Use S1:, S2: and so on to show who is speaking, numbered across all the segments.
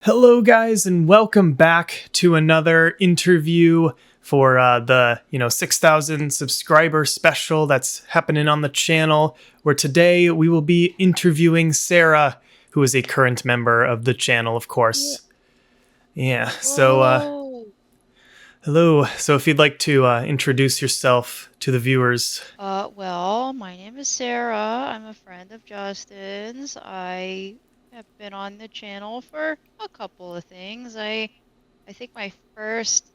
S1: Hello, guys, and welcome back to another interview for the 6,000 subscriber special that's happening on the channel. Where today we will be interviewing Sarah, who is a current member of the channel, of course. Yeah. So,
S2: Whoa.
S1: hello. So, if you'd like to introduce yourself to the viewers.
S2: Well, my name is Sarah. I'm a friend of Justin's. I have been on the channel for a couple of things. I think my first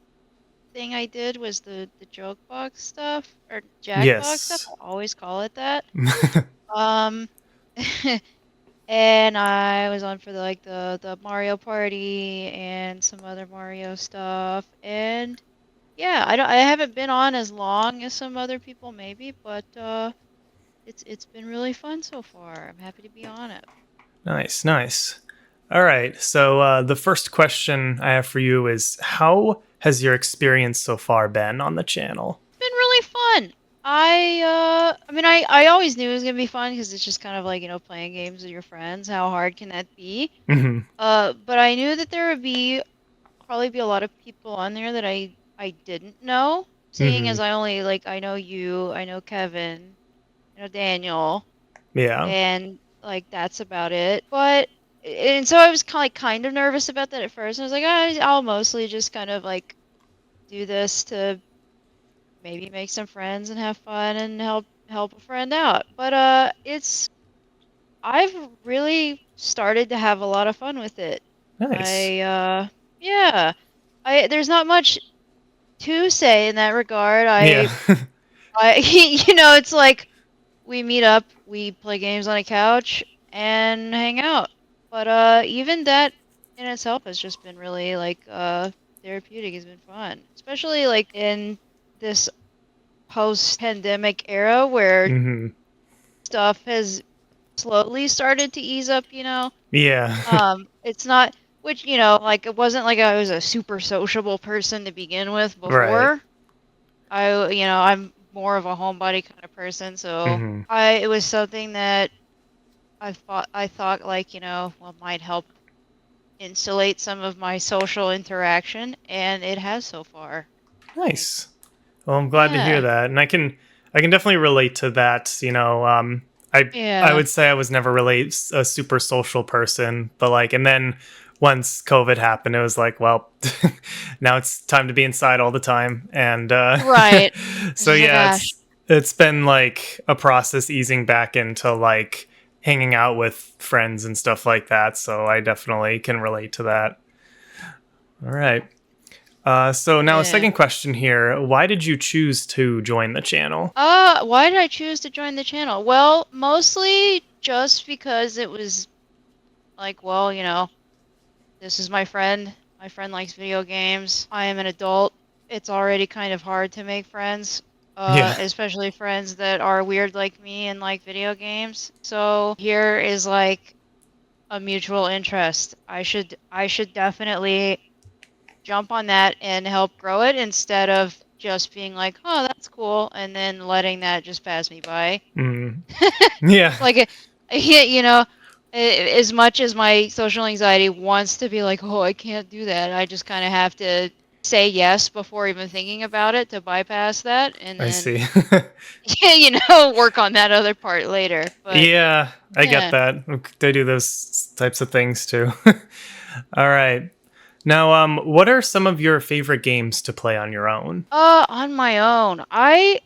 S2: thing I did was the joke box stuff or Jackbox stuff.
S1: Yes.
S2: I always call it that. Um, and I was on for the Mario Party and some other Mario stuff. And yeah, I haven't been on as long as some other people maybe, but it's been really fun so far. I'm happy to be on it.
S1: Nice, nice. All right. So, the first question I have for you is, how has your experience so far been on the channel?
S2: It's been really fun. I always knew it was gonna be fun because it's just kind of like, playing games with your friends. How hard can that be?
S1: Hmm.
S2: But I knew that there would probably be a lot of people on there that I didn't know, seeing
S1: Hmm.
S2: as I only I know you, I know Kevin, I know Daniel,
S1: Yeah.
S2: and like that's about it. But and so I was kind of nervous about that at first. I was like, I'll mostly just kind of like do this to maybe make some friends and have fun and help a friend out. But I've really started to have a lot of fun with it.
S1: Nice.
S2: Yeah. I There's not much to say in that regard.
S1: Yeah.
S2: I it's like we meet up, we play games on a couch and hang out. But even that in itself has just been really therapeutic, has been fun. Especially like in this post-pandemic era where
S1: Hmm.
S2: stuff has slowly started to ease up.
S1: Yeah.
S2: It's not which, like it wasn't like I was a super sociable person to begin with
S1: Right.
S2: before. I'm more of a homebody kind of person, so
S1: Hmm.
S2: it was something that I thought well, might help insulate some of my social interaction, and it has so far. Like,
S1: Nice. Well, I'm glad to hear
S2: yeah,
S1: that, and I can definitely relate to that. I
S2: yeah,
S1: would say I was never really a super social person, but and then once COVID happened, it was like, well, now it's time to be inside all the time, and
S2: right. It's
S1: so
S2: just like,
S1: yeah,
S2: gosh,
S1: it's been like a process easing back into like hanging out with friends and stuff like that. So I definitely can relate to that. All right. So now a
S2: yeah.
S1: second question here. Why did you choose to join the channel?
S2: Why did I choose to join the channel? Well, mostly just because it was like, well, this is my friend. My friend likes video games. I am an adult. It's already kind of hard to make friends,
S1: Yeah,
S2: especially friends that are weird like me and like video games. So here is like a mutual interest. I should definitely jump on that and help grow it instead of just being like, oh, that's cool, and then letting that just pass me by.
S1: mm, yeah,
S2: Like, yeah, as much as my social anxiety wants to be like, oh, I can't do that, I just kind of have to say yes before even thinking about it to bypass that, and
S1: I
S2: then,
S1: see.
S2: yeah, work on that other part later. But
S1: Yeah, I get
S2: yeah.
S1: that. They do those types of things too. All right. Now, what are some of your favorite games to play on your own?
S2: On my own, I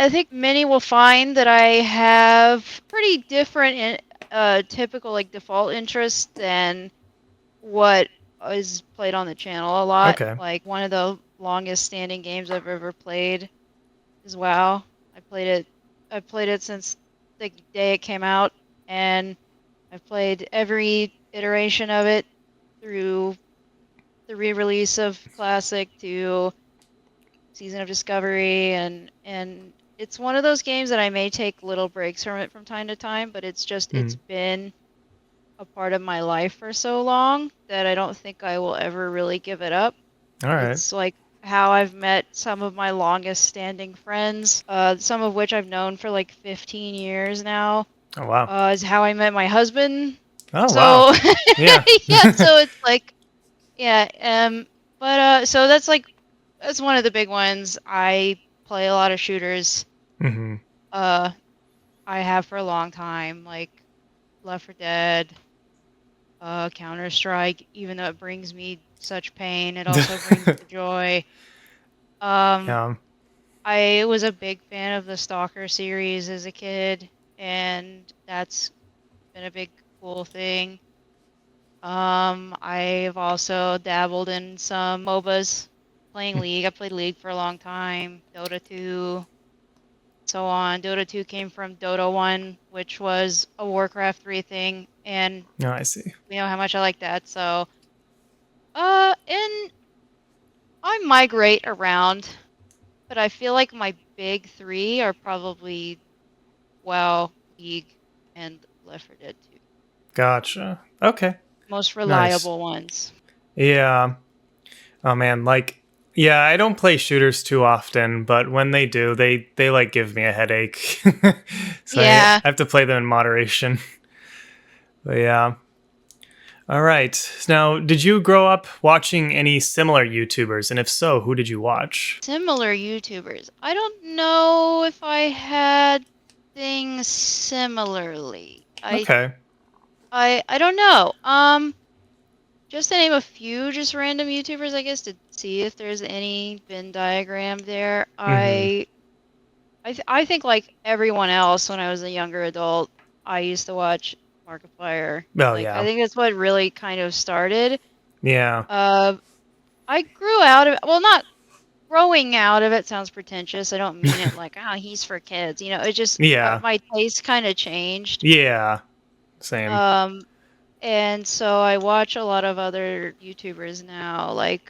S2: think many will find that I have pretty different, typical like default interests than what is played on the channel a lot.
S1: Okay.
S2: Like one of the longest standing games I've ever played is WoW. I played it. I played it since the day it came out, and I've played every iteration of it through the re-release of Classic to Season of Discovery, and it's one of those games that I may take little breaks from it from time to time, but it's
S1: Mm.
S2: been a part of my life for so long that I don't think I will ever really give it up.
S1: All right.
S2: It's like how I've met some of my longest standing friends, some of which I've known for like 15 years now,
S1: Oh wow.
S2: is how I met my husband.
S1: Oh wow.
S2: So,
S1: Yeah.
S2: yeah, so it's like, Yeah. But so that's one of the big ones. I play a lot of shooters.
S1: Hmm.
S2: Uh, I have for a long time, like Left 4 Dead, Counter Strike. Even though it brings me such pain, it also brings me joy. Um,
S1: Yeah.
S2: I was a big fan of the Stalker series as a kid, and that's been a big cool thing. I've also dabbled in some MOBAs, playing League. I played League for a long time, Dota 2, so on. Dota 2 came from Dota 1, which was a Warcraft 3 thing, and
S1: No, I see.
S2: we know how much I like that. So, and I migrate around, but I feel like my big three are probably League and Left 4 Dead 2.
S1: Gotcha. Okay.
S2: Most
S1: Nice.
S2: reliable ones.
S1: Yeah. Oh man, like yeah, I don't play shooters too often, but when they do, they like give me a headache. So I
S2: Yeah.
S1: have to play them in moderation. But yeah. All right. Now, did you grow up watching any similar YouTubers? And if so, who did you watch?
S2: Similar YouTubers. I don't know if I had things similarly.
S1: Okay.
S2: I don't know. Just to name a few just random YouTubers, I guess, to see if there's any Venn diagram there.
S1: Mm-hmm.
S2: I think like everyone else when I was a younger adult, I used to watch Markiplier.
S1: Oh
S2: Like I
S1: yeah.
S2: think that's what really kind of started.
S1: Yeah.
S2: Uh, I grew out of it. Well, not growing out of it sounds pretentious. I don't mean it like, ah, he's for kids. It just
S1: Yeah.
S2: my taste kind of changed.
S1: Yeah. Same.
S2: Um, and so I watch a lot of other YouTubers now. Like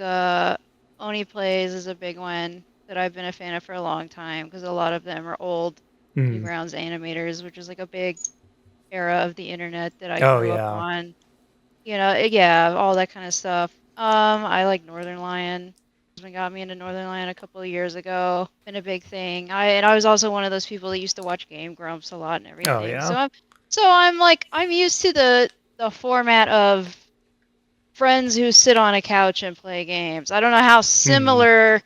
S2: Oni Plays is a big one that I've been a fan of for a long time because a lot of them are old
S1: Mm.
S2: Newgrounds animators, which is like a big era of the internet that I
S1: Oh
S2: grew up
S1: yeah.
S2: on. Yeah, all that kind of stuff. I like Northern Lion. Husband got me into Northern Lion a couple of years ago. Been a big thing. I was also one of those people that used to watch Game Grumps a lot and
S1: Oh
S2: everything.
S1: yeah.
S2: So I'm used to the format of friends who sit on a couch and play games. I don't know how
S1: Mm-hmm.
S2: similar,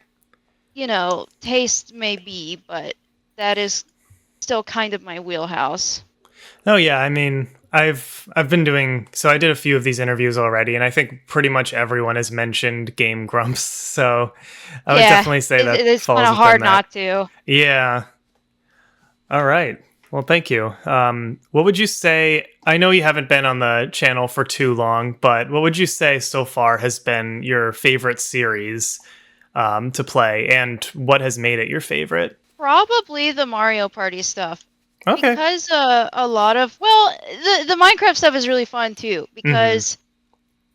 S2: tastes may be, but that is still kind of my wheelhouse.
S1: Oh yeah, I mean, I've been doing so I did a few of these interviews already and I think pretty much everyone has mentioned Game Grumps. So I would
S2: Yeah,
S1: definitely say that
S2: it's kind
S1: falls
S2: of
S1: within
S2: hard
S1: that.
S2: not to.
S1: Yeah. All right. Well, thank you. What would you say? I know you haven't been on the channel for too long, but what would you say so far has been your favorite series to play, and what has made it your favorite?
S2: Probably the Mario Party stuff.
S1: Okay.
S2: Because a lot of, well, the Minecraft stuff is really fun too.
S1: Mm-hmm.
S2: Because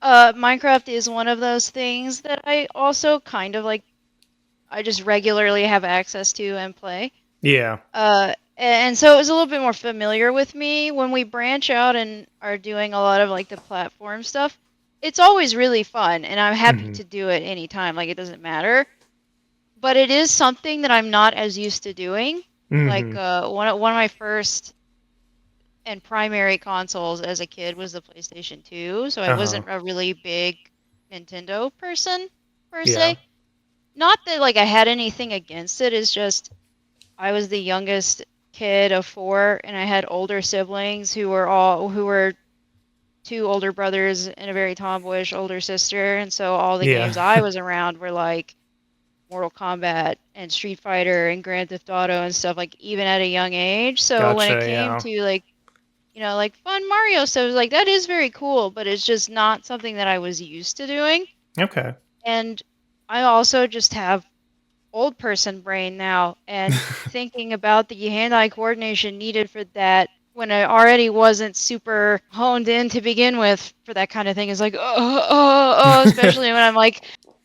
S2: Minecraft is one of those things that I also kind of like, I just regularly have access to and play.
S1: Yeah.
S2: And so it was a little bit more familiar with me. When we branch out and are doing a lot of like the platform stuff, it's always really fun, and I'm happy
S1: Mm-hmm.
S2: to do it anytime. Like, it doesn't matter. But it is something that I'm not as used to doing. Like
S1: Mm-hmm.
S2: one of my first and primary consoles as a kid was the PlayStation 2, so I
S1: Uh-huh.
S2: wasn't a really big Nintendo person per
S1: Yeah.
S2: se. Not that like I had anything against it, it's just I was the youngest kid of four and I had older siblings who were two older brothers and a very tomboyish older sister, and so all the
S1: Yeah.
S2: games I was around were like Mortal Kombat and Street Fighter and Grand Theft Auto and stuff, like even at a young age. So when it
S1: Gotcha.
S2: came
S1: Yeah.
S2: to like, like fun Mario stuff, it was like that is very cool, but it's just not something that I was used to doing.
S1: Okay.
S2: And I also just have old person brain now, and thinking about the hand-eye coordination needed for that when I already wasn't super honed in to begin with for that kind of thing is like, especially when I'm like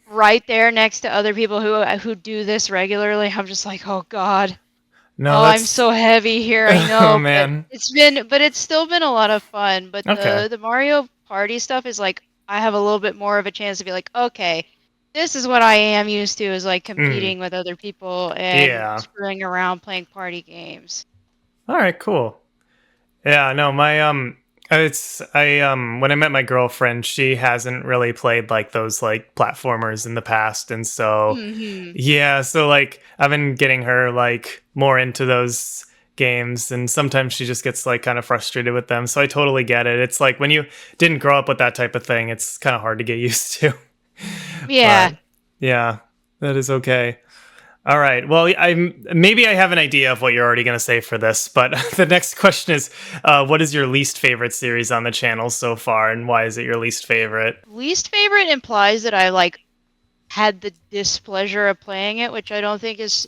S2: right there next to other people who do this regularly. I'm just like, oh God.
S1: No,
S2: Oh, I'm
S1: that's
S2: so heavy here, I
S1: oh
S2: know, but
S1: man.
S2: it's still been a lot of fun. But
S1: Okay.
S2: the Mario Party stuff is like I have a little bit more of a chance to be like, okay, this is what I am used to, is like
S1: Mm.
S2: competing with other people and
S1: Yeah.
S2: screwing around playing party games.
S1: All right, cool. Yeah, no, my It's I when I met my girlfriend, she hasn't really played like those like platformers in the past, and so
S2: Hmm.
S1: yeah, so like I've been getting her like more into those games, and sometimes she just gets like kind of frustrated with them. So I totally get it. It's like when you didn't grow up with that type of thing, it's kind of hard to get used to.
S2: Yeah.
S1: But yeah, that is okay. All right. Well, maybe I have an idea of what you're already going to say for this, but the next question is, what is your least favorite series on the channel so far, and why is it your least favorite?
S2: Least favorite implies that I like had the displeasure of playing it, which I don't think is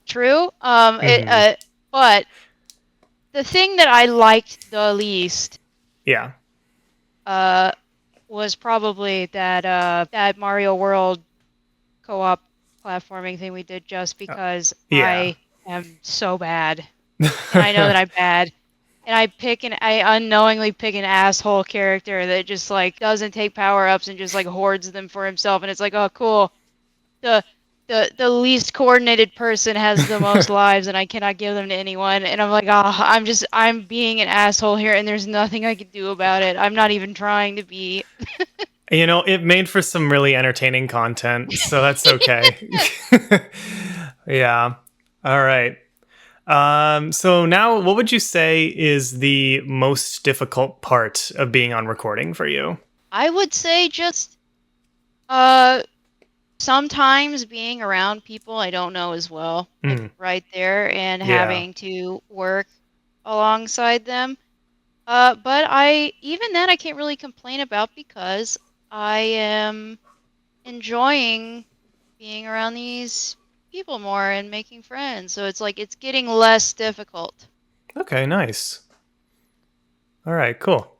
S2: true.
S1: Hmm.
S2: But the thing that I liked the least,
S1: Yeah.
S2: uh, was probably that Mario World co-op platforming thing we did, just because
S1: Yeah.
S2: I am so bad, and I know that I'm bad. And I unknowingly pick an asshole character that just like doesn't take power ups and just like hoards them for himself. And it's like, oh, cool. The the least coordinated person has the most lives, and I cannot give them to anyone. And I'm like, oh, I'm being an asshole here, and there's nothing I can do about it. I'm not even trying to be.
S1: You know, it made for some really entertaining content, so that's okay. Yeah. All right. So now, what would you say is the most difficult part of being on recording for you?
S2: I would say just uh sometimes being around people I don't know as well, like
S1: Mm,
S2: right there, and
S1: yeah.
S2: having to work alongside them. But even that I can't really complain about, because I am enjoying being around these people more and making friends. So it's like it's getting less difficult.
S1: Okay, nice. All right, cool.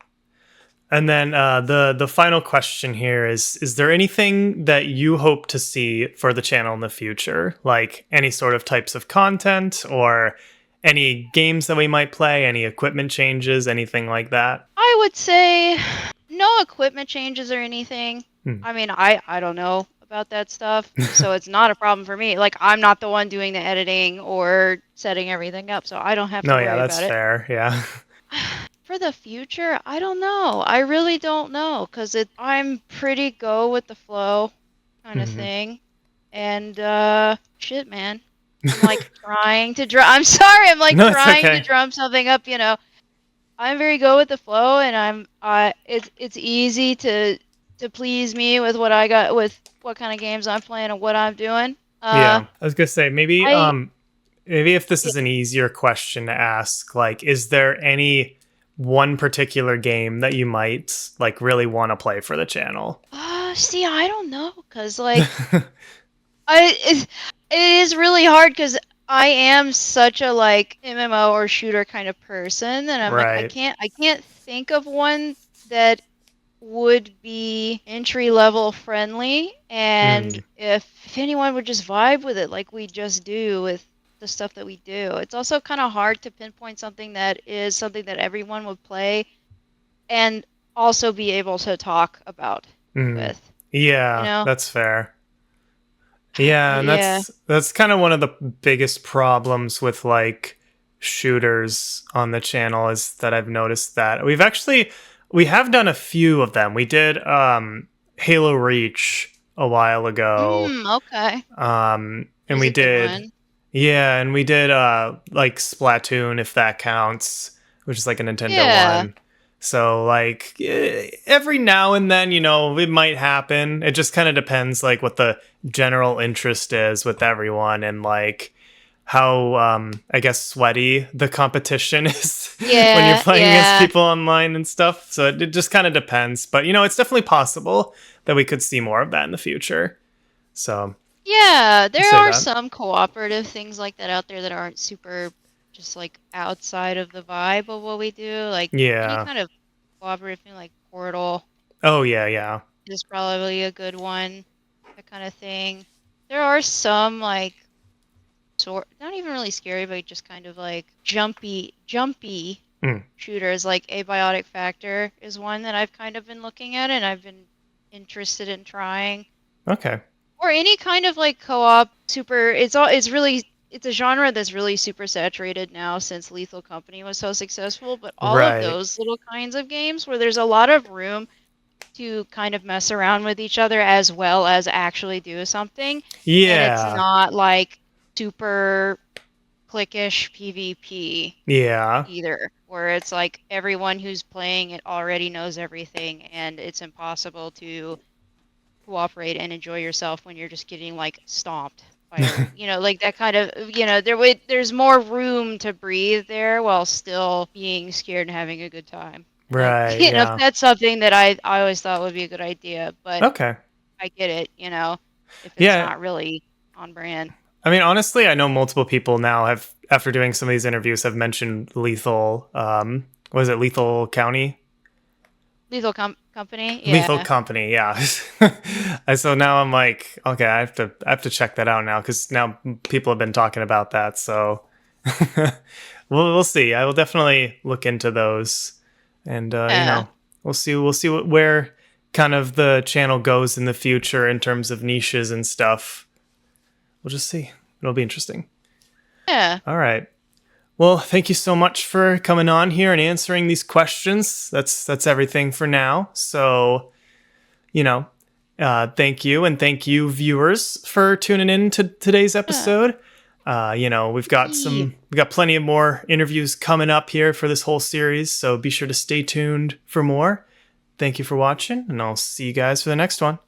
S1: And then the final question here is there anything that you hope to see for the channel in the future? Like any sort of types of content or any games that we might play, any equipment changes, anything like that?
S2: I would say no equipment changes or anything.
S1: Hmm.
S2: I mean, I don't know about that stuff, so it's not a problem for me. Like, I'm not the one doing the editing or setting everything up, so I don't have to
S1: No, yeah,
S2: worry
S1: that's
S2: about it.
S1: fair. Yeah.
S2: For the future, I don't know. I really don't know, because I'm pretty go with the flow kind of
S1: Hmm.
S2: thing. And shit, man. I'm like trying to drum. I'm sorry. I'm like
S1: No, it's
S2: trying to
S1: okay.
S2: drum something up. I'm very go with the flow, and it's easy to please me with what I got, with what kind of games I'm playing and what I'm doing.
S1: Yeah. I was gonna say
S2: I
S1: maybe if this
S2: Yeah.
S1: is an easier question to ask, like, is there any one particular game that you might like really want to play for the channel?
S2: See, I don't know, cause like it is really hard, because I am such a like MMO or shooter kind of person, and I'm like
S1: Right.
S2: I can't think of one that would be entry level friendly. And
S1: Mm,
S2: if anyone would just vibe with it like we just do with the stuff that we do, it's also kind of hard to pinpoint something that is something that everyone would play and also be able to talk about
S1: mm.
S2: with, you
S1: Yeah,
S2: know?
S1: that's fair. Yeah,
S2: But
S1: and
S2: yeah.
S1: that's kind of one of the biggest problems with like shooters on the channel is that I've noticed that we have done a few of them. We did Halo Reach a while ago.
S2: Okay.
S1: And
S2: Is
S1: we
S2: a good
S1: did
S2: one.
S1: yeah, and we did like Splatoon if that counts, which is like a Nintendo
S2: Yeah.
S1: one. So like every now and then, it might happen. It just kind of depends like what the general interest is with everyone and like how I guess sweaty the competition is when you're
S2: Yeah,
S1: playing against
S2: yeah.
S1: people online and stuff. So it just kind of depends, but it's definitely possible that we could see more of that in the future. So,
S2: Yeah,
S1: I'll
S2: there
S1: say
S2: are
S1: that.
S2: some cooperative things like that out there that aren't super just like outside of the vibe of what we do. Like any
S1: Yeah.
S2: kind of cooperative thing like Portal
S1: Oh yeah, yeah.
S2: is probably a good one, that kind of thing. There are some like sort not even really scary, but just kind of like jumpy
S1: Mm,
S2: shooters. Like Abiotic Factor is one that I've kind of been looking at and I've been interested in trying.
S1: okay.
S2: Or any kind of like co-op super, it's all it's really it's a genre that's really super saturated now since Lethal Company was so successful, but all of
S1: Right.
S2: those little kinds of games where there's a lot of room to kind of mess around with each other as well as actually do something, and it's
S1: Yeah.
S2: not like super cliquish PvP
S1: Yeah.
S2: either, where it's like everyone who's playing it already knows everything and it's impossible to cooperate and enjoy yourself when you're just getting like stomped by like that kind of, there's more room to breathe there while still being scared and having a good time. And that,
S1: Right. Yeah.
S2: that's something that I always thought would be a good idea, but
S1: Okay.
S2: I get it, if it's
S1: Yeah.
S2: not really on brand.
S1: I mean, honestly, I know multiple people now have, after doing some of these interviews, have mentioned Lethal. Was it Lethal County?
S2: Company,
S1: Lethal
S2: yeah.
S1: Company, yeah. And so now I'm like, okay, I have to check that out now because now people have been talking about that. So we'll see. I will definitely look into those, and
S2: Yeah.
S1: we'll see where kind of the channel goes in the future in terms of niches and stuff. We'll just see. It'll be interesting.
S2: Yeah.
S1: All right. Well, thank you so much for coming on here and answering these questions. That's everything for now. So, thank you, and thank you, viewers, for tuning in to today's
S2: Yeah.
S1: episode. We've got plenty of more interviews coming up here for this whole series, so be sure to stay tuned for more. Thank you for watching, and I'll see you guys for the next one.